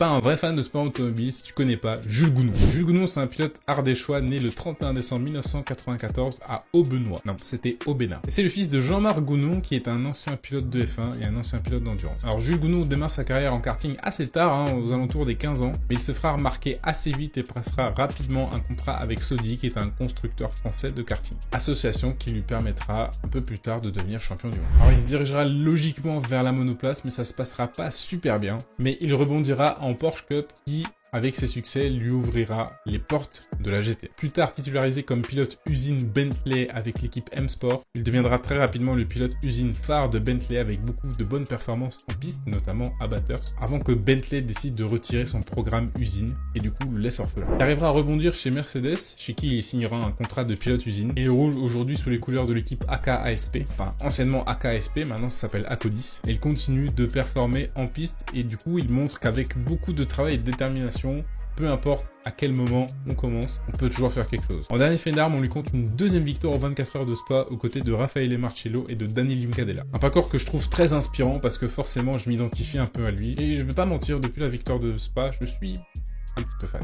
Pas un vrai fan de sport automobile si tu connais pas Jules Gounon. Jules Gounon, c'est un pilote ardéchois né le 31 décembre 1994 à Aubenois. Non, c'était au Bénin. Et c'est le fils de Jean-Marc Gounon qui est un ancien pilote de F1 et un ancien pilote d'endurance. Alors Jules Gounon démarre sa carrière en karting assez tard, aux alentours des 15 ans, mais il se fera remarquer assez vite et passera rapidement un contrat avec Sodi qui est un constructeur français de karting. Association qui lui permettra un peu plus tard de devenir champion du monde. Alors il se dirigera logiquement vers la monoplace, mais ça se passera pas super bien, mais il rebondira en Porsche Cup qui, avec ses succès, lui ouvrira les portes de la GT. Plus tard titularisé comme pilote usine Bentley avec l'équipe M-Sport, il deviendra très rapidement le pilote usine phare de Bentley avec beaucoup de bonnes performances en piste, notamment à Bathurst, avant que Bentley décide de retirer son programme usine et du coup le laisse orphelin. Il arrivera à rebondir chez Mercedes, chez qui il signera un contrat de pilote usine, et il roule aujourd'hui sous les couleurs de l'équipe AK-ASP, enfin anciennement AK-ASP, maintenant ça s'appelle Acodis, et il continue de performer en piste et du coup il montre qu'avec beaucoup de travail et de détermination, peu importe à quel moment on commence, on peut toujours faire quelque chose. En dernier fait d'armes, on lui compte une deuxième victoire aux 24 heures de Spa aux côtés de Raffaele Marcello et de Dani Limcadella. Un parcours que je trouve très inspirant parce que forcément je m'identifie un peu à lui. Et je vais pas mentir, depuis la victoire de Spa, je suis un petit peu fan.